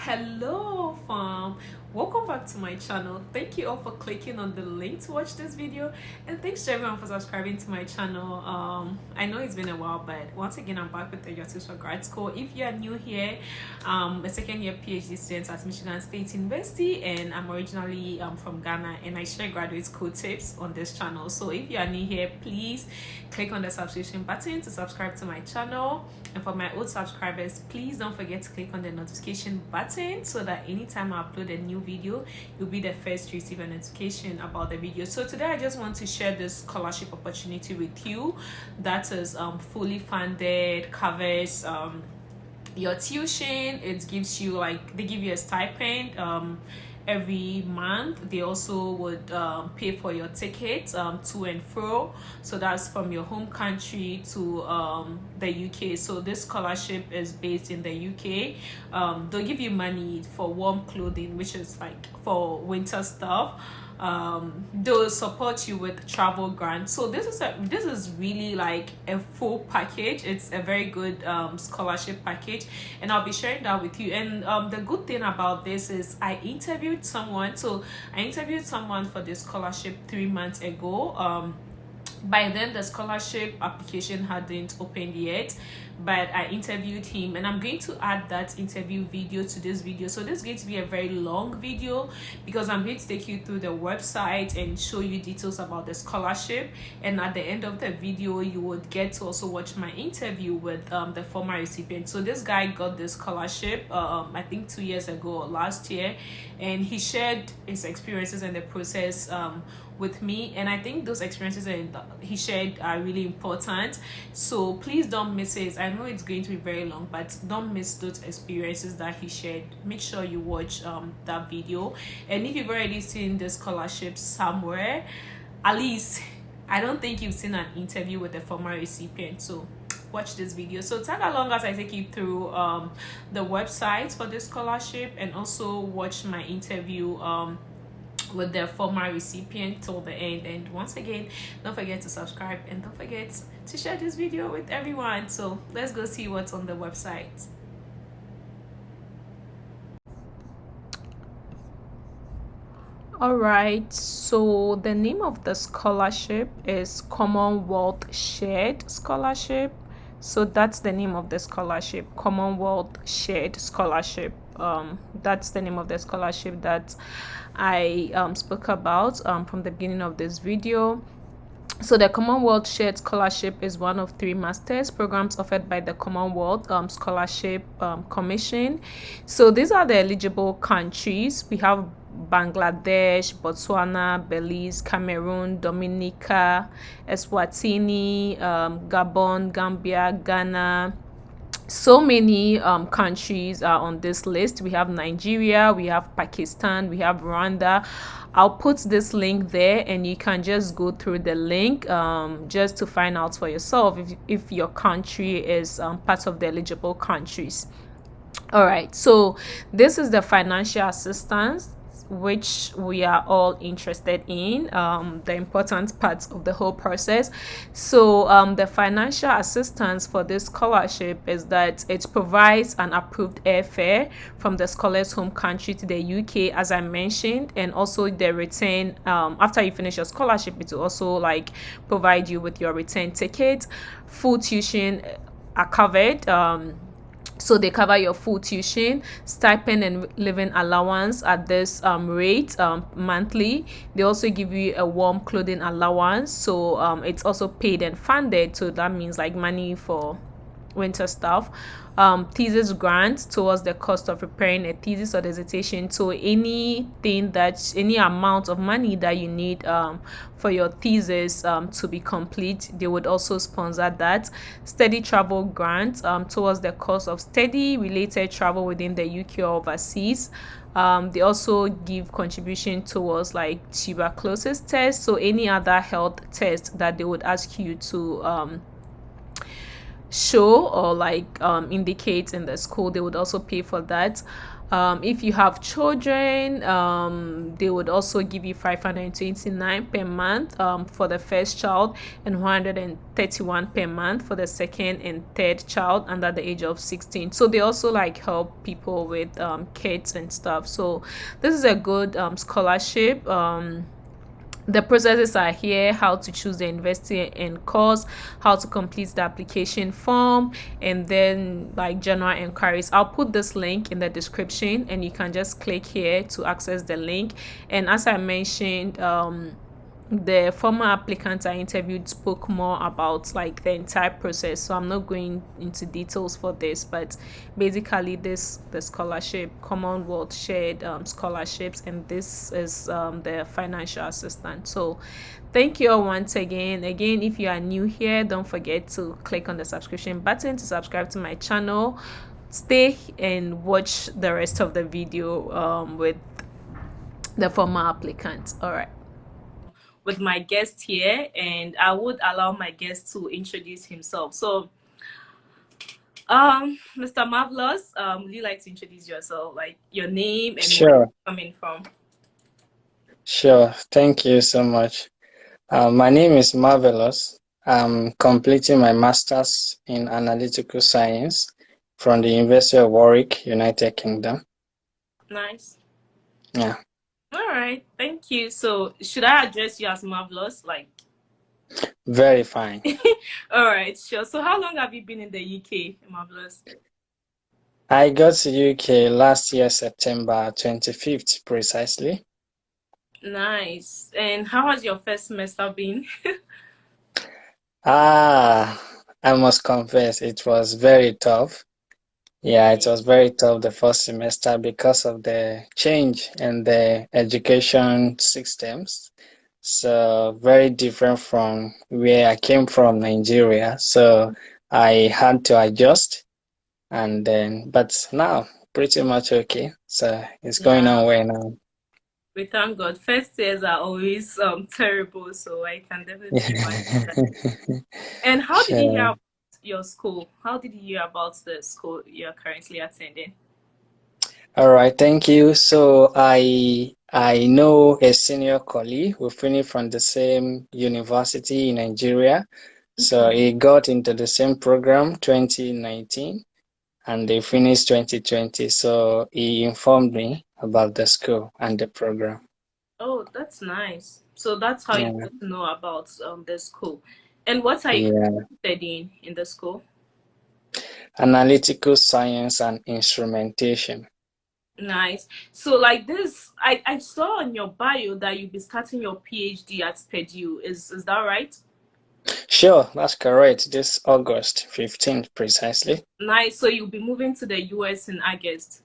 Hello fam, welcome back to my channel. Thank you all for clicking on the link to watch this video, and thanks to everyone for subscribing to my channel. I know it's been a while, but once again I'm back with the Your for Grad School. If you are new here, a second year PhD student at Michigan State University, and I'm originally from Ghana, and I share graduate school tips on this channel. So if you are new here, please click on the subscription button to subscribe to my channel, and for my old subscribers, please don't forget to click on the notification button so that anytime I upload a new video, you'll be the first to receive a notification about the video. So today I just want to share this scholarship opportunity with you that is fully funded, covers your tuition. It gives you, like, they give you a stipend every month. They also would pay for your tickets to and fro, so that's from your home country to the UK. So this scholarship is based in the UK. They'll give you money for warm clothing, which is like for winter stuff. They'll support you with travel grants. So this is really like a full package. It's a very good scholarship package, and I'll be sharing that with you. And the good thing about this is I interviewed someone for this scholarship 3 months ago. By then the scholarship application hadn't opened yet, but I interviewed him, and I'm going to add that interview video to this video. So this is going to be a very long video because I'm going to take you through the website and show you details about the scholarship, and at the end of the video you would get to also watch my interview with the former recipient. So this guy got this scholarship I think 2 years ago or last year, and he shared his experiences and the process with me, and I think those experiences he shared are really important. So please don't miss it. I know it's going to be very long, but don't miss those experiences that he shared. Make sure you watch that video. And if you've already seen the scholarship somewhere, at least I don't think you've seen an interview with the former recipient, so watch this video. So tag along as I take you through the websites for this scholarship, and also watch my interview with the former recipient till the end. And once again, don't forget to subscribe, and don't forget to share this video with everyone. So let's go see what's on the website. All right, so the name of the scholarship is Commonwealth Shared Scholarship. So that's the name of the scholarship, Commonwealth Shared Scholarship. That's the name of the scholarship that I spoke about from the beginning of this video. So the Commonwealth Shared Scholarship is one of 3 master's programs offered by the Commonwealth Scholarship Commission. So these are the eligible countries. We have Bangladesh, Botswana, Belize, Cameroon, Dominica, Eswatini, Gabon, Gambia, Ghana. So many countries are on this list. We have Nigeria, we have Pakistan, we have Rwanda. I'll put this link there, and you can just go through the link just to find out for yourself if your country is part of the eligible countries. All right, so this is the financial assistance which we are all interested in, the important parts of the whole process. So the financial assistance for this scholarship is that it provides an approved airfare from the scholar's home country to the UK, as I mentioned, and also the return after you finish your scholarship. It will also like provide you with your return ticket. Full tuition are covered. So they cover your full tuition, stipend, and living allowance at this rate monthly. They also give you a warm clothing allowance, so it's also paid and funded. So that means like money for winter stuff. Thesis grant towards the cost of preparing a thesis or dissertation. So any amount of money that you need for your thesis to be complete, they would also sponsor that. Steady travel grant towards the cost of study related travel within the UK or overseas. They also give contribution towards like tuberculosis tests, so any other health test that they would ask you to show or like indicate in the school, they would also pay for that. If you have children, they would also give you 529 per month for the first child, and 131 per month for the second and third child under the age of 16. So they also like help people with kids and stuff. So this is a good scholarship. The processes are here: how to choose the university and course, how to complete the application form, and then like general inquiries. I'll put this link in the description and you can just click here to access the link. And as I mentioned, the former applicants I interviewed spoke more about like the entire process, so I'm not going into details for this, but basically this the scholarship, Commonwealth shared scholarships, and this is the financial assistance. So thank you all once again. If you are new here, don't forget to click on the subscription button to subscribe to my channel. Stay and watch the rest of the video with the former applicant. All right, with my guest here, and I would allow my guest to introduce himself. So, Mr. Marvelous, would you like to introduce yourself, like your name and where Sure, you're coming from? sure. Thank you so much. My name is Marvelous. I'm completing my master's in analytical science from the University of Warwick, United Kingdom. Nice. Yeah, All right, thank you. So, should I address you as Marvelous? Like, very fine. all right, sure. So, how long have you been in the UK, Marvelous? I got to UK last year, September 25th, precisely. Nice. And how has your first semester been? Ah, I must confess, it was very tough. Yeah, it Yeah. was very tough the first semester because of the change in the education systems. So very different from where I came from, Nigeria. So I had to adjust and then, but now pretty much okay. So it's going Yeah. on well now. We thank God. First years are always terrible, so I can definitely imagine that. And how did you hear Sure. about your school? How did you hear about the school you're currently attending? All right, thank you. So I know a senior colleague who finished from the same university in Nigeria. So Okay. he got into the same program 2019 and they finished 2020. So he informed me about the school and the program. Oh, that's nice. So that's how you Yeah, got to know about the school. And what are you yeah. studying in the school? Analytical science and instrumentation. Nice. So like this, I saw on your bio that you'll be starting your PhD at Purdue. Is that right? Sure, that's correct. This August 15th, precisely. Nice. So you'll be moving to the US in August.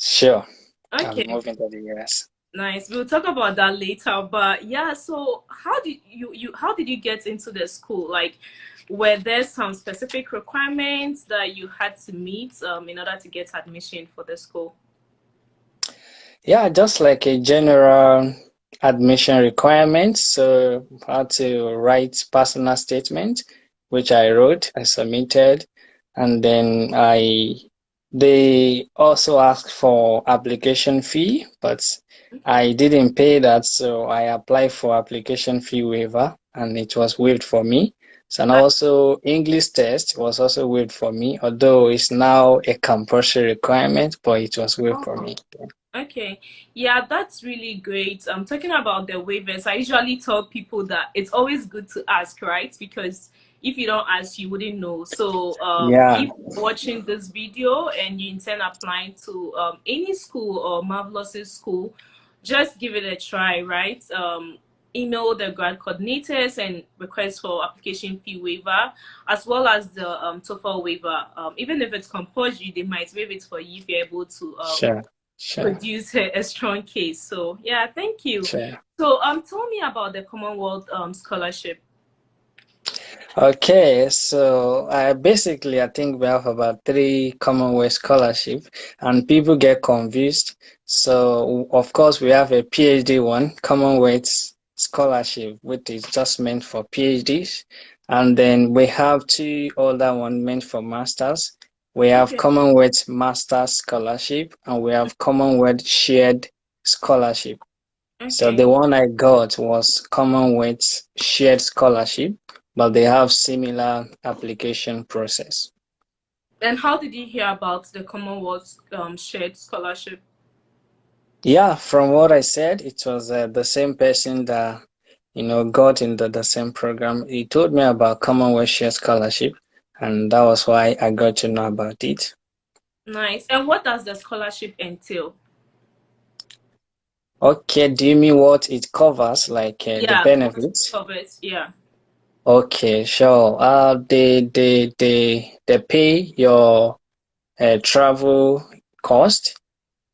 Sure, I'll be Okay. moving to the US. Nice. We'll talk about that later. But yeah, so how did you get into the school? Like, were there some specific requirements that you had to meet in order to get admission for the school? Yeah, just like a general admission requirement. So I had to write personal statement, which I wrote, I submitted, and then they also asked for application fee, but Okay. I didn't pay that, so I applied for application fee waiver, and it was waived for me. So, and That, also English test was also waived for me, although it's now a compulsory requirement, but it was waived for oh, me. okay. Yeah, that's really great. I'm talking about the waivers. I usually tell people that it's always good to ask, right? Because if you don't ask, you wouldn't know. So, Yeah, if you're watching this video and you intend applying to any school or Marvelous's school, just give it a try, right? Email the grad coordinators and request for application fee waiver, as well as the TOEFL waiver. Even if it's compulsory, they might waive it for you if you're able to sure, sure, produce a strong case. So yeah, thank you. sure. So tell me about the Commonwealth scholarship. Okay, so I think we have about three Commonwealth scholarship, and people get confused. So of course we have a PhD one, Commonwealth scholarship, which is just meant for PhDs, and then we have two other one meant for masters. We have Okay. Commonwealth Master Scholarship, and we have Commonwealth Shared Scholarship. So the Okay. one I got was Commonwealth Shared Scholarship, but they have similar application process. And how did you hear about the Commonwealth shared scholarship? Yeah, from what I said, it was the same person that, got into the same program. He told me about Commonwealth Share Scholarship, and that was why I got to know about it. Nice. And what does the scholarship entail? Okay, do you mean what it covers, like the Yeah, what it benefits? covers. Yeah. Okay, sure. They pay your travel cost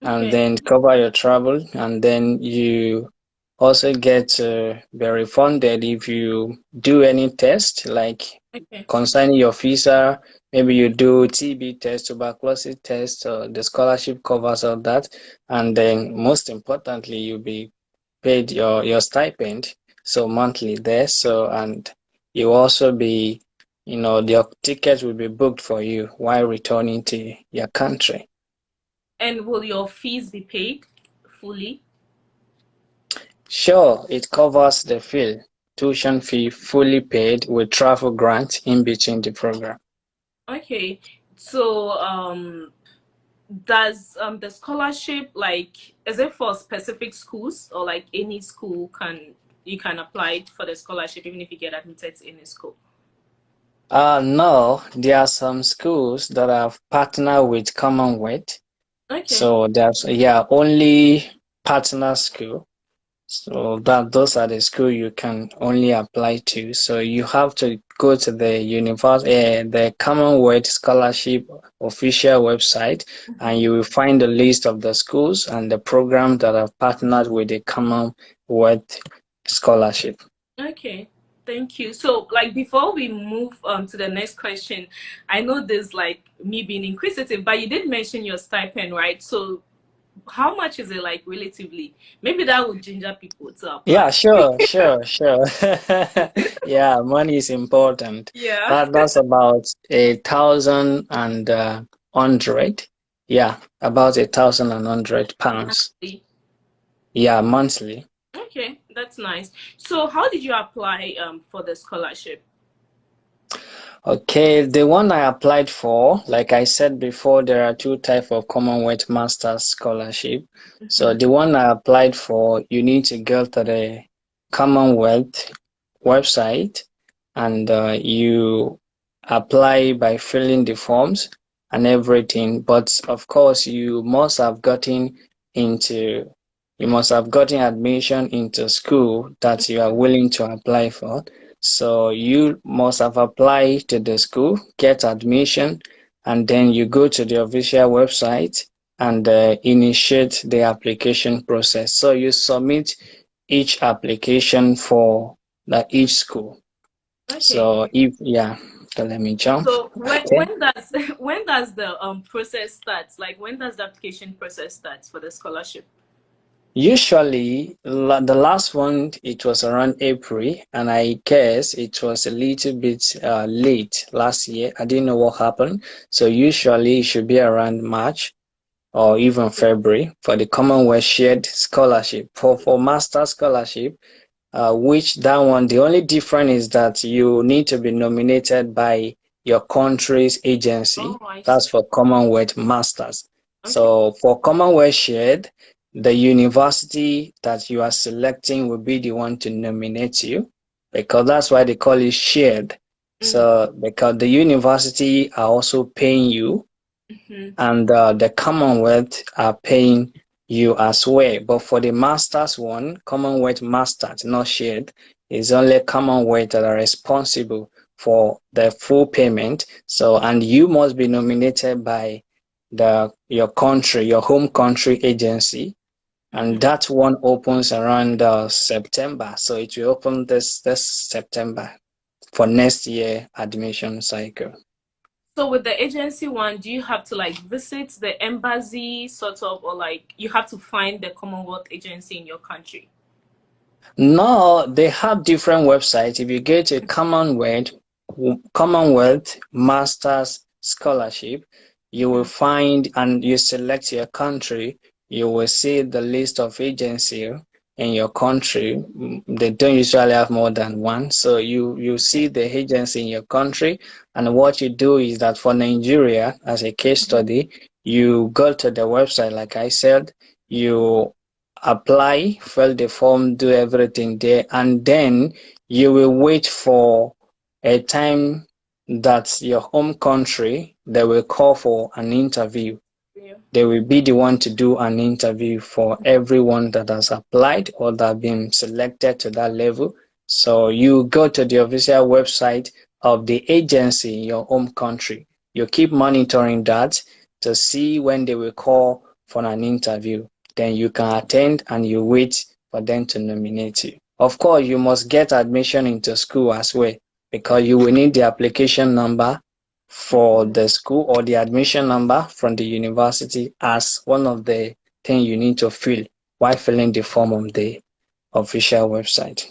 and Okay. then cover your travel, and then you also get to be refunded if you do any test, like Okay. concerning your visa. Maybe you do TB test, tuberculosis test, the scholarship covers all that. And then most importantly, you'll be paid your stipend, so monthly there. So, and you also be, your ticket will be booked for you while returning to your country. And will your fees be paid fully? Sure, it covers the fee, tuition fee fully paid with travel grant in between the program. Okay. So, does the scholarship, like, is it for specific schools, or like any school can you can apply for the scholarship even if you get admitted to any school? No, there are some schools that have partnered with Commonwealth. Okay. So there's, yeah, only partner school. So that those are the school you can only apply to. So you have to go to the Commonwealth Scholarship official website, and Mhm. you will find the list of the schools and the programs that have partnered with the Commonwealth Scholarship. Okay. Thank you. So, like, before we move to the next question, I know this, like, me being inquisitive, but you did mention your stipend, right? So, how much is it, like, relatively? Maybe that would ginger people to Yeah, apply. sure, sure, sure. Yeah, money is important. Yeah. That's about 1,100. Yeah, about 1,100 pounds. Monthly. Yeah, monthly. Okay, that's nice. So, how did you apply for the scholarship? Okay, the one I applied for, like I said before, there are two types of Commonwealth Masters Scholarship. So Hmm. the one I applied for, you need to go to the Commonwealth website, and you apply by filling the forms and everything. But of course, into you must have gotten admission into school that you are willing to apply for. So you must have applied to the school, get admission, and then you go to the official website and initiate the application process. So you submit each application for each school. Okay. So if yeah, okay, let me jump. So, Okay. when does when does the process start? Like, when does the application process start for the scholarship? Usually, the last one, it was around April, and I guess it was a little bit late last year. I didn't know what happened. So usually it should be around March or even February for the Commonwealth Shared Scholarship. For Master Scholarship, which that one, the only difference is that you need to be nominated by your country's Oh, agency. I see. That's for Commonwealth Masters. Okay. So for Commonwealth Shared, the university that you are selecting will be the one to nominate you, because that's why they call it shared. Mm-hmm. So because the university are also paying you, Mm-hmm. and the Commonwealth are paying you as well. But for the Masters one, Commonwealth Masters, not shared, is only Commonwealth that are responsible for the full payment. So, and you must be nominated by your country, your home country agency, and Mm-hmm. that one opens around September. So it will open this September for next year admission cycle. So, with the agency one, do you have to, like, visit the embassy, sort of, or like you have to find the Commonwealth agency in your country? No, they have different websites. If you go to Commonwealth Masters Scholarship, you will find and you select your country, you will see the list of agency in your country. They don't usually have more than one. So you Yeah. see the agency in your country, and what you do is that for Nigeria, as a case study, you go to the website, like I said, you apply, fill the form, do everything there, and then you will wait for a time that your home country they will call for an interview. Yeah. They will be the one to do an interview for everyone that has applied or that have been selected to that level. So you go to the official website of the agency in your home country. You keep monitoring that to see when they will call for an interview. Then you can attend and you wait for them to nominate you. Of course, you must get admission into school as well because you will need the application number for the school or the admission number from the university as one of the things you need to fill while filling the form on the official website.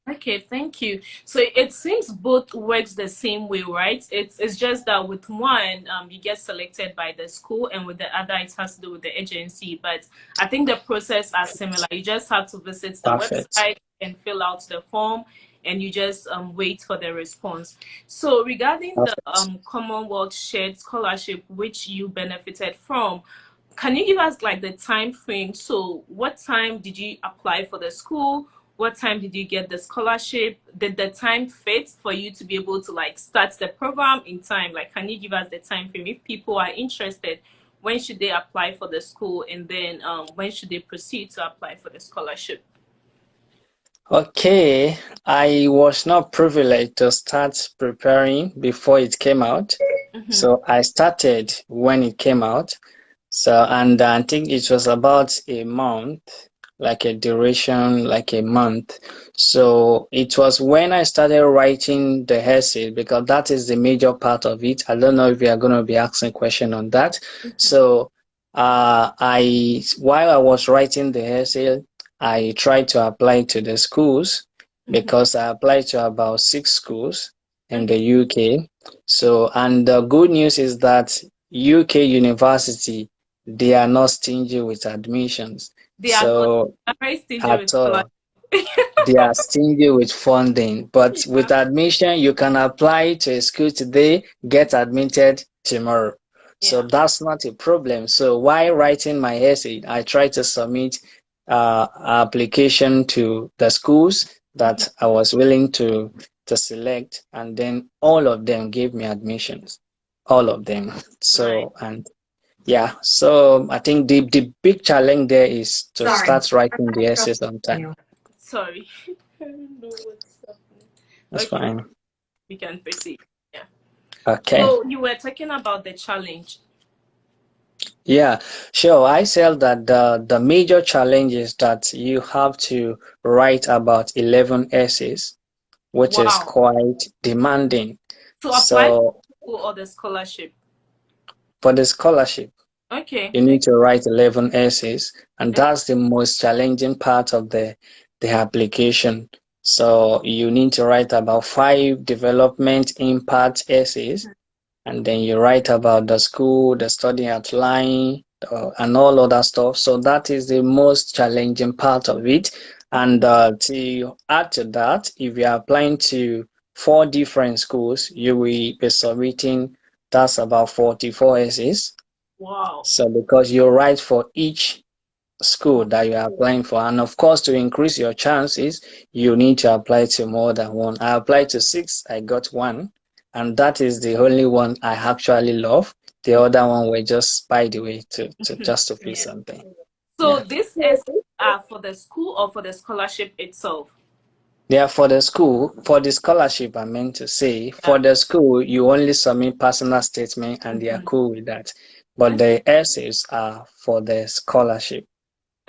Okay, thank you. So it seems both works the same way, right? It's just that with one, you get selected by the school, and with the other, it has to do with the agency. But I think the process are similar. You just have to visit the Perfect. website and fill out the form, and you just wait for the response. So regarding the Perfect. Commonwealth Shared Scholarship, which you benefited from, can you give us like the time frame? So what time did you apply for the school? What time did you get the scholarship? Did the time fit for you to be able to like start the program in time? Like, can you give us the time frame if people are interested? When should they apply for the school, and then when should they proceed to apply for the scholarship? Okay, I was not privileged to start preparing before it came out. Mm-hmm. So I started when it came out. So, and I think it was about a month, like a duration, like a month. So it was when I started writing the essay because that is the major part of it. I don't know if you are going to be asking a question on that. So, while I was writing the essay, I tried to apply to the schools Mm-hmm. because I applied to about 6 schools in the Okay. UK. So, and the good news is that UK university they are not stingy with admissions. They are not. So I'm very stingy with at scholarship. all, they are stingy with funding. But with Yeah. admission, you can apply to a school today, get admitted tomorrow. So Yeah. that's not a problem. So while writing my essay, I try to submit application to the schools Mm-hmm. that I was willing to select, and then all of them gave me admissions. All of them. Nice. So and yeah, so I think the big challenge there is to Sorry. start writing the essays on time. Sorry. I don't know what's happening. That's Okay, fine. we can proceed. Yeah. Okay. So you were talking about the challenge. Yeah, sure. I said that the major challenge is that you have to write about 11 essays, which is Wow. quite demanding. To apply for So the school or the scholarship. for the scholarship, Okay. you need to write 11 essays, and Okay. that's the most challenging part of the application. So you need to write about 5 development impact essays, and then you write about the school, the study outline, and all other stuff. So that is the most challenging part of it. And to add to that, if you are applying to 4 different schools, you will be submitting that's about 44 essays. Wow. So because you write for each school Wow. that you are applying for, and of course to increase your chances, you need to apply to more than one. I applied to 6, I got one, and that is the only one I actually love. The other one were just by the way to just to feel Yeah. something. So Yeah. this essays are for the school or for the scholarship itself? Yeah, for the school, for the scholarship, I meant to say, for Yeah. the school, you only submit personal statement and they are Mhm. cool with that. But Okay. the essays are for the scholarship.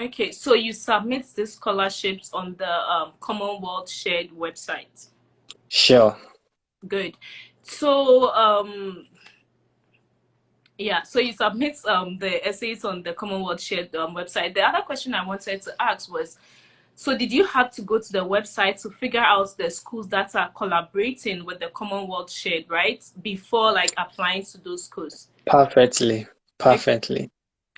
Okay. So you submit the scholarships on the Commonwealth Shared website. Sure. Good. So yeah, so you submit the essays on the Commonwealth Shared website. The other question I wanted to ask was, so did you have to go to the website to figure out the schools that are collaborating with the Commonwealth Shared, right? Before like applying to those schools? Perfectly, Okay. perfectly.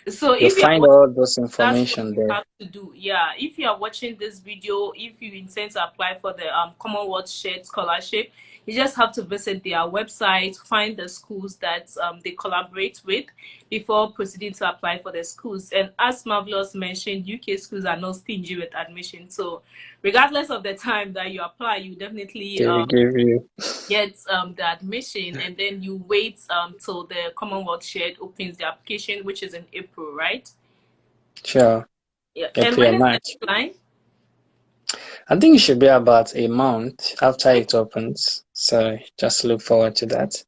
So You if you're find watching, all those that's what information you there. have to do. Yeah. If you are watching this video, if you intend to apply for the Commonwealth Shared Scholarship, you just have to visit their website, find the schools that they collaborate with before proceeding to apply for the schools. And as Marvelous mentioned, UK schools are not stingy with admission. So regardless of the time that you apply, you definitely They will give you. get the admission, and then you wait till the Commonwealth Shared opens the application, which is in April, right? Sure. Yeah. And April, when is the March. deadline? I think it should be about a month after Okay. it opens. So just look forward to that.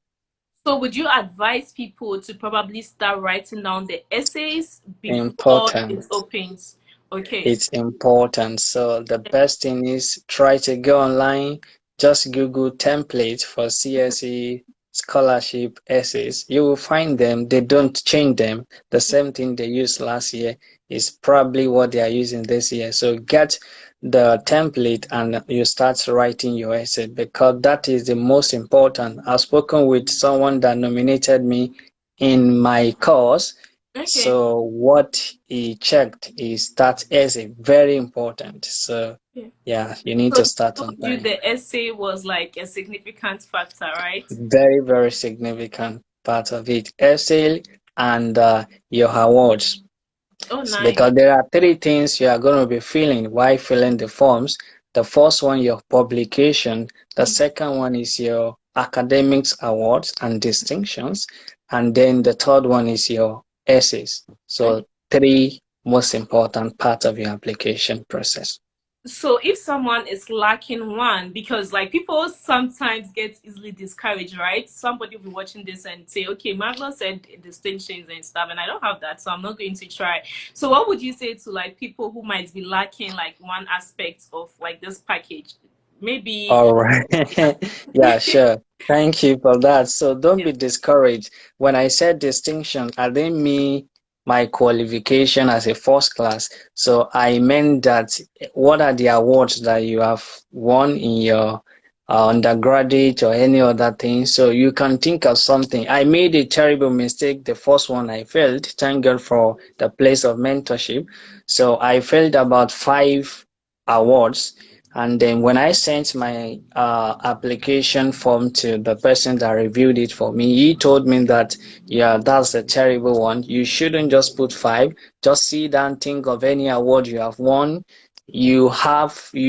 So would you advise people to probably start writing down the essays before it Important. opens? Okay. It's important. So the best thing is try to go online, just Google template for CSE scholarship essays. You will find them. They don't change them. The same thing they used last year is probably what they are using this year. So get the template and you start writing your essay because that is the most important. I've spoken with someone that nominated me in my course, Okay. so what he checked is that essay very important. So Yeah. yeah, you need So to he start told on you time. the essay was like a significant factor, right? Very, very significant part of it. Essay and your awards. Oh, nice. Because there are three things you are going to be filling while filling the forms. The first one, your publication. The Mhm. second one is your academics awards and distinctions. And then the third one is your essays. Okay. So three most important parts of your application process. So if someone is lacking one, because like people sometimes get easily discouraged, right? Somebody will be watching this and say, okay, Marvel said distinctions and stuff, and I don't have that, so I'm not going to try. So what would you say to like people who might be lacking like one aspect of like this package? Maybe, All right. yeah. Yeah, sure. Thank you for that. So don't Yeah. be discouraged. When I said distinction, I didn't mean my qualification as a first class. So I meant that what are the awards that you have won in your undergraduate or any other thing? So you can think of something. I made a terrible mistake. The first one I failed. Thank God for the place of mentorship. So I failed about five awards. And then when I sent my application form to the person that reviewed it for me, he told me that, yeah, that's a terrible one. You shouldn't just put five. Just sit down, think of any award you have won. You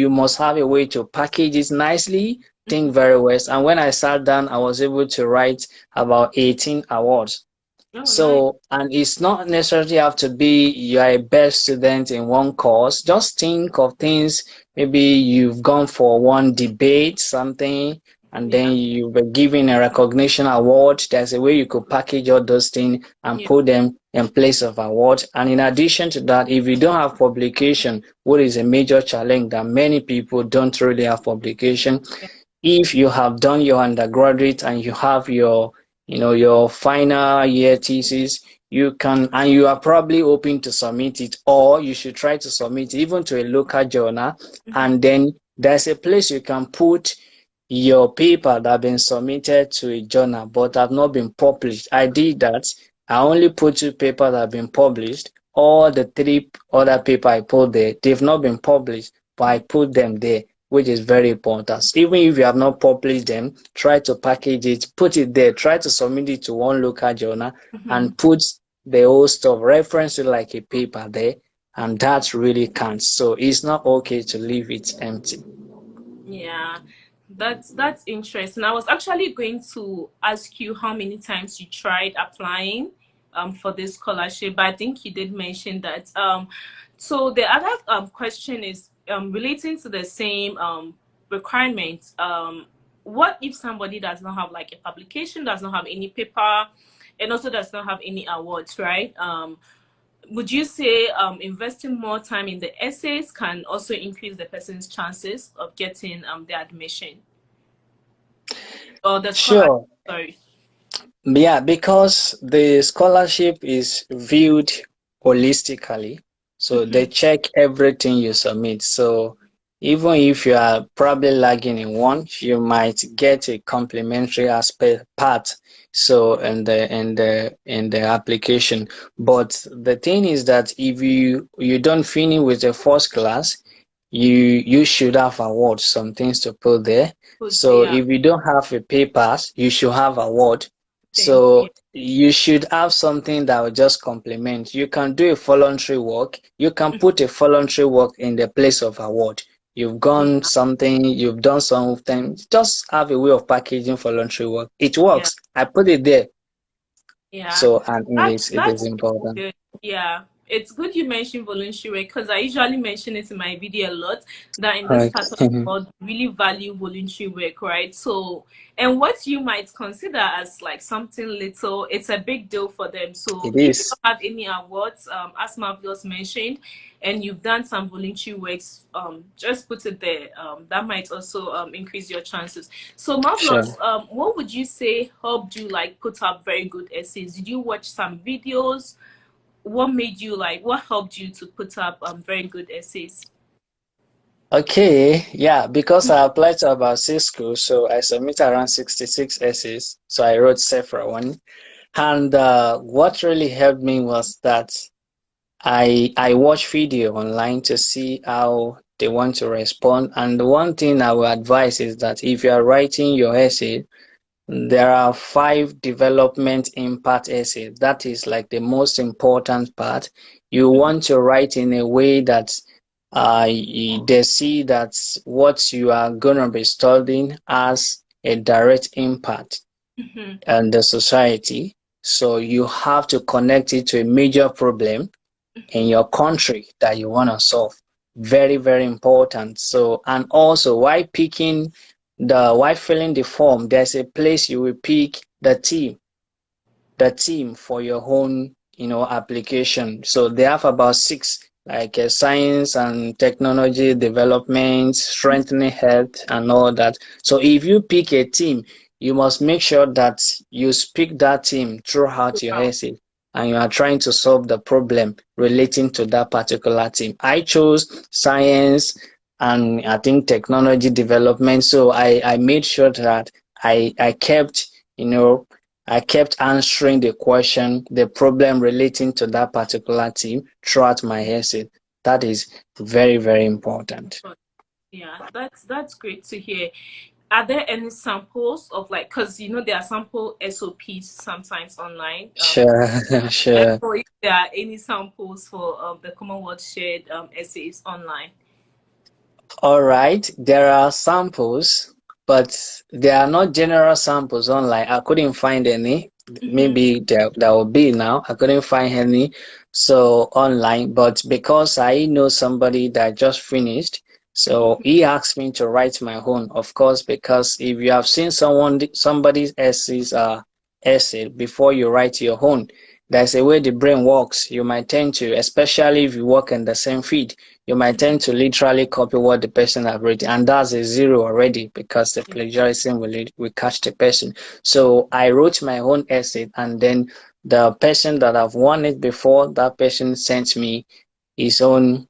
must have a way to package it nicely, think Mhm. very well. And when I sat down, I was able to write about 18 awards. Oh, nice. So, and it's not necessarily have to be you're a best student in one course. Just think of things. Maybe you've gone for one debate, something, and then Yeah. you were given a recognition award. There's a way you could package all those things and Yeah. put them in place of award. And in addition to that, if you don't have publication, what is a major challenge that many people don't really have publication, Yeah. if you have done your undergraduate and you have your final year thesis, you can, and you are probably hoping to submit it, or you should try to submit it even to a local journal. Mhm. And then there's a place you can put your paper that have been submitted to a journal but have not been published. I did that. I only put two papers that have been published. All the three other paper I put there, they've not been published, but I put them there, which is very important. So even if you have not published them, try to package it, put it there, try to submit it to one local journal Mhm. and put the whole stuff, reference it like a paper there, and that really counts. So it's not okay to leave it empty. Yeah, that's interesting. I was actually going to ask you how many times you tried applying for this scholarship, but I think you did mention that. So the other question is relating to the same requirements. What if somebody does not have like a publication, does not have any paper, and also does not have any awards, right? Would you say investing more time in the essays can also increase the person's chances of getting the admission or the scholarship? Sure. Sorry. Yeah, because the scholarship is viewed holistically. So they Hmm. check everything you submit. So even if you are probably lagging in one, you might get a complementary aspect part. So in the application. But the thing is that if you don't finish with the first class, you should have awards, some things to put there. But So yeah, if you don't have a pay pass, you should have award. thank you. So you should have something that will just complement. You can do a voluntary work. You can put a voluntary work in the place of award. You've gone Yeah, something, you've done something. Just have a way of packaging voluntary work. It yeah. works. I put it there. Yeah, So and it is that's important. good. Yeah, it's good you mentioned voluntary work because I usually mention it in my video a lot that in this part of the Okay. world we really value voluntary work, right? So, and what you might consider as like something little, it's a big deal for them. So, It if you is. don't have any awards, as Marvelous mentioned, and you've done some voluntary works, just put it there. That might also increase your chances. So Sure. Marvelous, what would you say helped you like put up very good essays? Did you watch some videos? What made you like? What helped you to put up very good essays? Okay, yeah, because I applied to about six schools, so I submitted around 66 essays. So I wrote several one. And what really helped me was that I watch video online to see how they want to respond. And the one thing I will advise is that if you are writing your essay, there are five development impact essays. That is like the most important part. You Mhm, want to write in a way that they see that what you are going to be studying has a direct impact mhm, on the society. So you have to connect it to a major problem in mhm, your country that you want to solve. Very, very important. So, and also while filling the form, there's a place you will pick the team for your own, application. So they have about six, like science and technology development, mhm. strengthening health, and all that. So if you pick a team, you must make sure that you speak that team throughout your Wow. essay and you are trying to solve the problem relating to that particular team. I chose science and I think technology development. So I made sure that I kept, you know, I kept answering the question, the problem relating to that particular team throughout my essay. That is very, very important. Yeah, that's great to hear. Are there any samples of like, because you know there are sample SOPs sometimes online. Sure, I sure. don't know if there are any samples for the Commonwealth shared essays online. All right, there are samples, but they are not general samples online. I couldn't find any. Mm-hmm. Maybe there will be now. I couldn't find any so online, but because I know somebody that just finished, so he asked me to write my own. Of course, because if you have seen somebody's essay before you write your own, there's a way the brain works. You might tend to, especially if you work in the same field, you might tend to literally copy what the person have written, and that's a zero already because the plagiarism will catch the person. So I wrote my own essay, and then the person that have won it before, that person sent me his own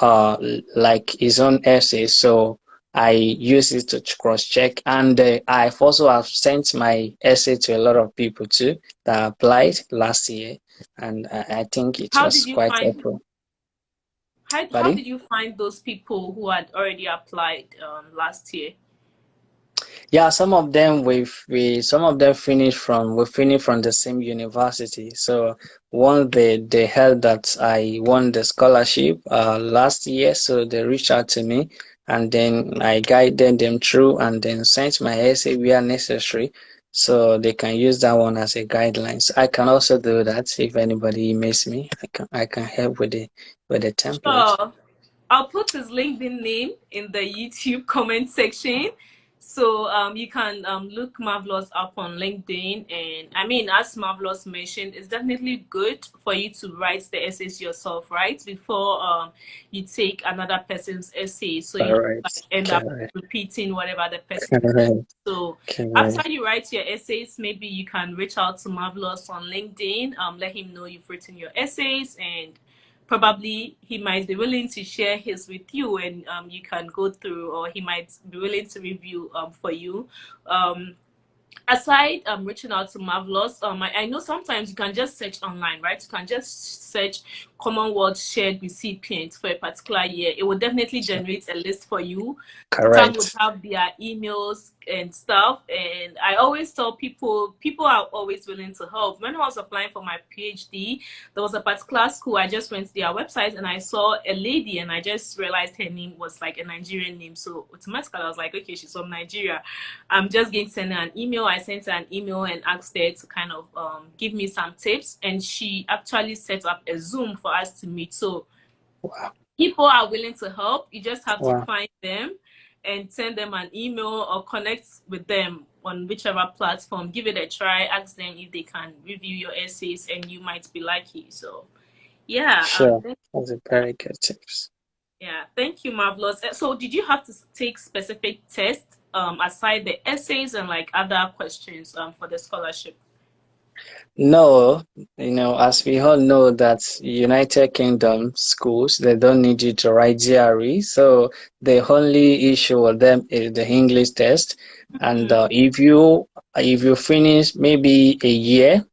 uh like his own essay. So I use it to cross check, and I've also have sent my essay to a lot of people too that applied last year, and I think it How did was you quite find helpful. how Buddy? did you find those people who had already applied last year? Yeah, some of them finished from the same university. So one they heard that I won the scholarship last year, so they reached out to me and then I guided them through and then sent my essay where necessary. So they can use that one as a guideline. So I can also do that if anybody emails me. I can help with the template. Sure. I'll put his LinkedIn name in the YouTube comment section. So you can look Marvelous up on LinkedIn. And I mean, as Marvelous mentioned, it's definitely good for you to write the essays yourself, right? Before you take another person's essay. So you don't Correct. like, end up Correct. repeating whatever the person. Correct. So after Correct. you write your essays, maybe you can reach out to Marvelous on LinkedIn. Let him know you've written your essays and probably he might be willing to share his with you, and you can go through, or he might be willing to review for you. Um, Aside reaching out to Marvelous, I know sometimes you can just search online, right? You can just search common words shared recipients for a particular year. It will definitely Sure. generate a list for you. Some would Correct. have their emails and stuff, and I always tell people are always willing to help. When I was applying for my PhD, there was a particular school. I just went to their website and I saw a lady, and I just realized her name was like a Nigerian name, so automatically I was like, okay, she's from Nigeria. I'm just going to send her an email. I sent her an email and asked her to kind of give me some tips, and she actually set up a Zoom for us to meet. So Wow. people are willing to help. You just have to Wow. find them and send them an email or connect with them on whichever platform. Give it a try. Ask them if they can review your essays, and you might be lucky. So yeah, Sure. That's a very good tips. yeah, thank you, Marvelous. So did you have to take specific tests aside the essays and like other questions for the scholarship? No, as we all know that United Kingdom schools, they don't need you to write GRE, so the only issue with them is the English test. And Mm-hmm. if you finish maybe a year,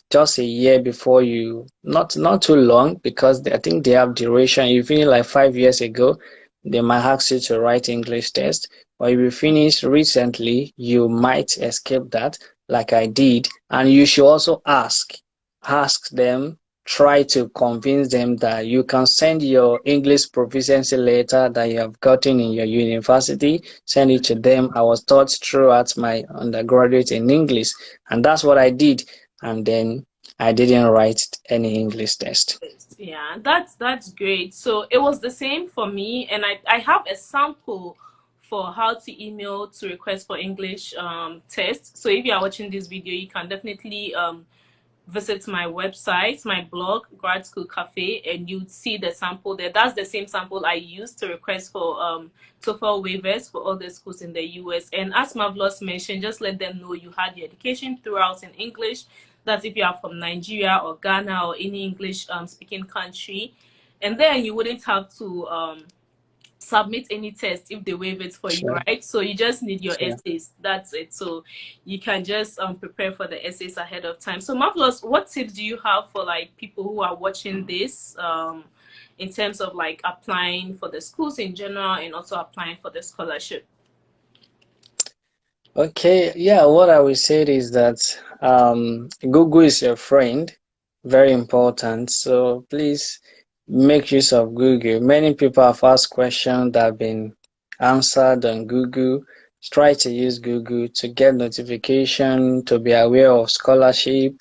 just a year before you, not too long, because I think they have duration. You finish like 5 years ago, they might ask you to write English test. But if you finish recently, you might escape that, like I did. And you should also ask them, try to convince them that you can send your English proficiency letter that you have gotten in your university, send it to them. I was taught throughout my undergraduate in English, and that's what I did. And then I didn't write any English test. Yeah, that's great. So it was the same for me, and I have a sample for how to email to request for English test. So if you are watching this video, you can definitely visit my website, my blog, Grad School Cafe, and you'd see the sample there. That's the same sample I used to request for TOEFL waivers for all the schools in the US. And as Marvelous mentioned, just let them know you had your education throughout in English. That's if you are from Nigeria or Ghana or any English speaking country. And then you wouldn't have to submit any test if they waive it for you, Sure, right? So you just need your sure. essays. That's it. So you can just prepare for the essays ahead of time. So Marvelous, what tips do you have for like people who are watching this in terms of like applying for the schools in general and also applying for the scholarship? Okay, yeah, what I will say is that Google is your friend, very important. So please make use of Google. Many people have asked questions that have been answered on Google. Try to use Google to get notification, to be aware of scholarship,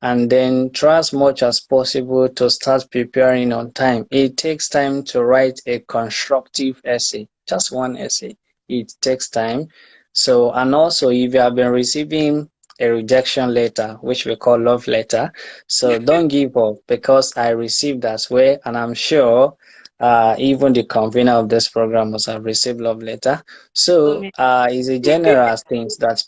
and then try as much as possible to start preparing on time. It takes time to write a constructive essay, just one essay. It takes time. So, and also if you have been receiving a rejection letter, which we call love letter, so don't give up, because I received as well, and I'm sure even the convener of this program must have received love letter. So So many. it's a general thing that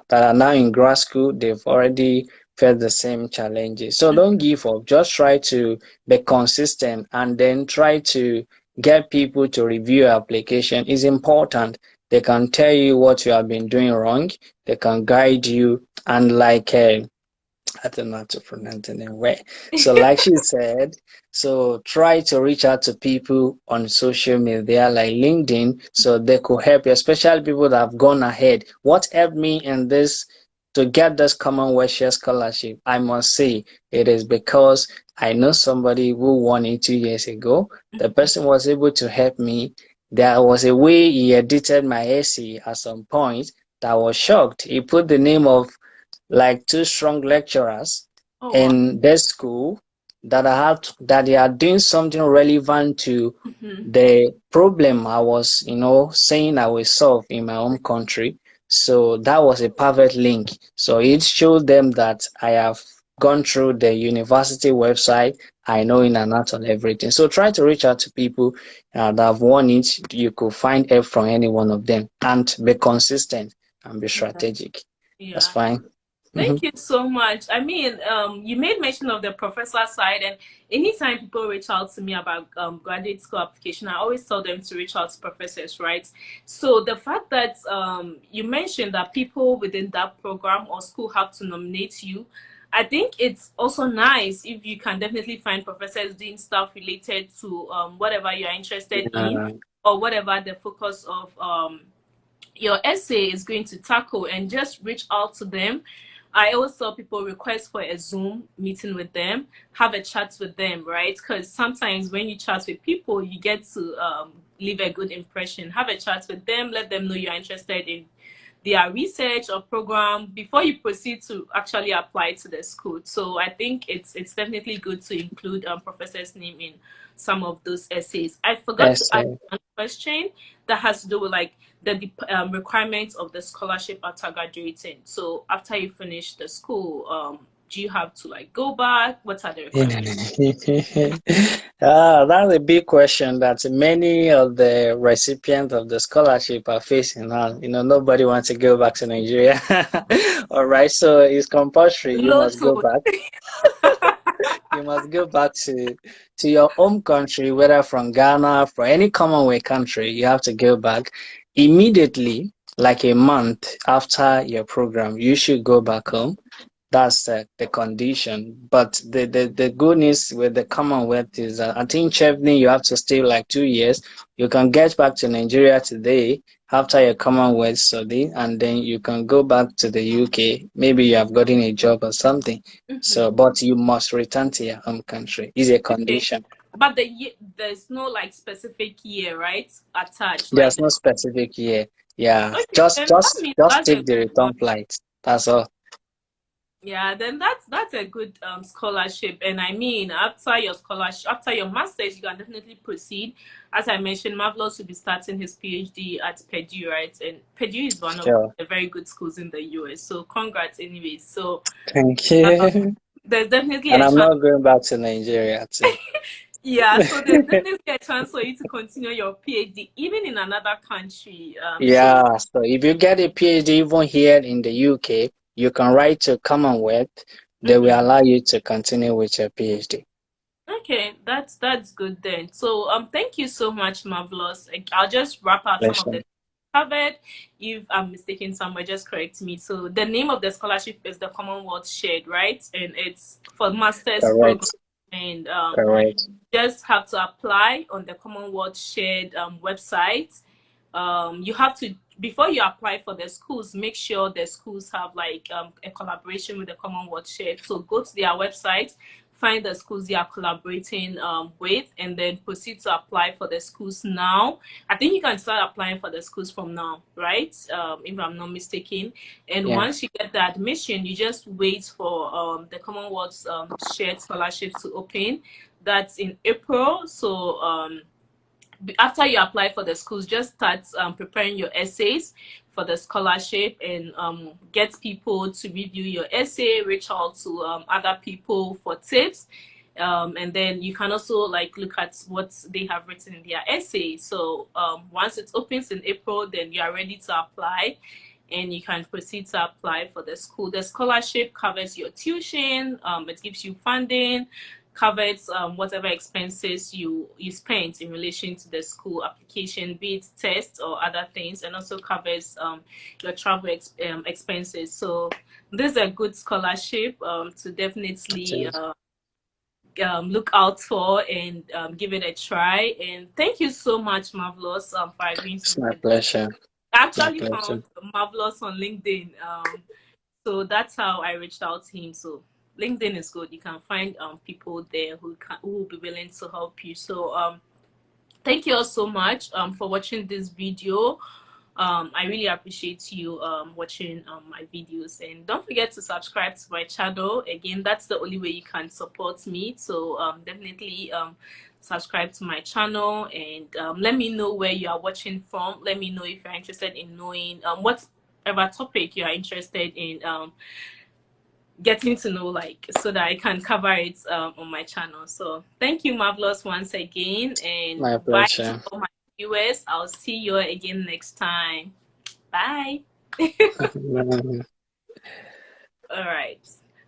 that are now in grad school, they've already felt the same challenges. So don't give up. Just try to be consistent, and then try to get people to review your application. Is important. They can tell you what you have been doing wrong. They can guide you, and like I don't know how to pronounce it anyway. So, like she said, so try to reach out to people on social media like LinkedIn, so they could help you, especially people that have gone ahead. What helped me in this to get this Commonwealth Share Scholarship, I must say, it is because I know somebody who won it 2 years ago. The person was able to help me. There was a way he edited my essay at some point that I was shocked. He put the name of like two strong lecturers Oh wow. in their school that they are doing something relevant to Mm-hmm. the problem I was, saying I will solve in my home country. So that was a perfect link. So it showed them that I have gone through the university website. I know in and out on everything. So try to reach out to people that have won it. You could find help from any one of them, and be consistent and be Yeah. strategic. That's Yeah. fine. Mhm. Thank you so much. I mean, you made mention of the professor side, and anytime people reach out to me about graduate school application, I always tell them to reach out to professors, right? So the fact that you mentioned that people within that program or school have to nominate you, I think it's also nice if you can definitely find professors doing stuff related to whatever you're interested in Yeah, or whatever the focus of your essay is going to tackle, and just reach out to them. I always tell people request for a Zoom meeting with them, have a chat with them, right? Because sometimes when you chat with people, you get to leave a good impression. Have a chat with them, let them know you're interested in their research or program before you proceed to actually apply to the school. So I think it's definitely good to include professor's name in some of those essays. I forgot to ask essay. one question that has to do with like the requirements of the scholarship after graduating. So after you finish the school, do you have to like go back? What are the requirements? That's a big question that many of the recipients of the scholarship are facing now. Nobody wants to go back to Nigeria. All right, so it's compulsory. You Low must go tone. back. You must go back to your home country, whether from Ghana, from any Commonwealth country. You have to go back immediately, like a month after your program. You should go back home. That's the condition. But the good news with the Commonwealth is that I think Chevney, you have to stay like 2 years. You can get back to Nigeria today after your Commonwealth study, and then you can go back to the UK. Maybe you have gotten a job or something. Mhm. So, but you must return to your home country. Is a Okay. condition. But there's no like specific year, right? Attached. Like There's no specific year. Yeah, okay, just then that just means just that's a take the good one. return flight. That's all. Yeah, then that's a good scholarship. And I mean, after your scholarship, after your master's, you can definitely proceed. As I mentioned, Marvelous will be starting his PhD at Purdue, right? And Purdue is one of Sure. the very good schools in the US. So congrats, anyways. So Thank uh, you. there's definitely And a I'm chance. not going back to Nigeria too. Yeah, so there's definitely a chance for you to continue your PhD even in another country. So Yeah, so if you get a PhD even here in the UK, you can write to Commonwealth. They will mhm. allow you to continue with your PhD. Okay, that's good then. So thank you so much, Marvelous. I'll just wrap up some of Pleasure. the covered. If I'm mistaken somewhere, just correct me. So the name of the scholarship is the Commonwealth Shared, right? And it's for master's program. Correct. And Correct. just have to apply on the Commonwealth Shared website. You have to, before you apply for the schools, make sure the schools have like a collaboration with the Commonwealth Shared. So go to their website, find the schools they are collaborating with, and then proceed to apply for the schools now. I think you can start applying for the schools from now, right? If I'm not mistaken. And Yeah. once you get the admission, you just wait for the Commonwealth Shared scholarships to open. That's in April. So after you apply for the schools, just start preparing your essays for the scholarship, and get people to review your essay, reach out to other people for tips. And then you can also like look at what they have written in their essay. So once it opens in April, then you are ready to apply, and you can proceed to apply for the school. The scholarship covers your tuition, it gives you funding, covers whatever expenses you spent in relation to the school application, be it tests or other things, and also covers your travel expenses. So this is a good scholarship to It definitely is. look out for, and give it a try. And thank you so much, Marvelous, for agreeing to It's do my this. pleasure. I My actually pleasure. found Marvelous on LinkedIn. So that's how I reached out to him. So LinkedIn is good. You can find people there who will be willing to help you. So thank you all so much for watching this video. I really appreciate you watching my videos, and don't forget to subscribe to my channel. Again, that's the only way you can support me. So definitely subscribe to my channel, and let me know where you are watching from. Let me know if you're interested in knowing whatever topic you are interested in getting to know, like, so that I can cover it on my channel. So thank you, Marvelous, once again, and My bye to pleasure. all my viewers. I'll see you again next time. Bye. All right.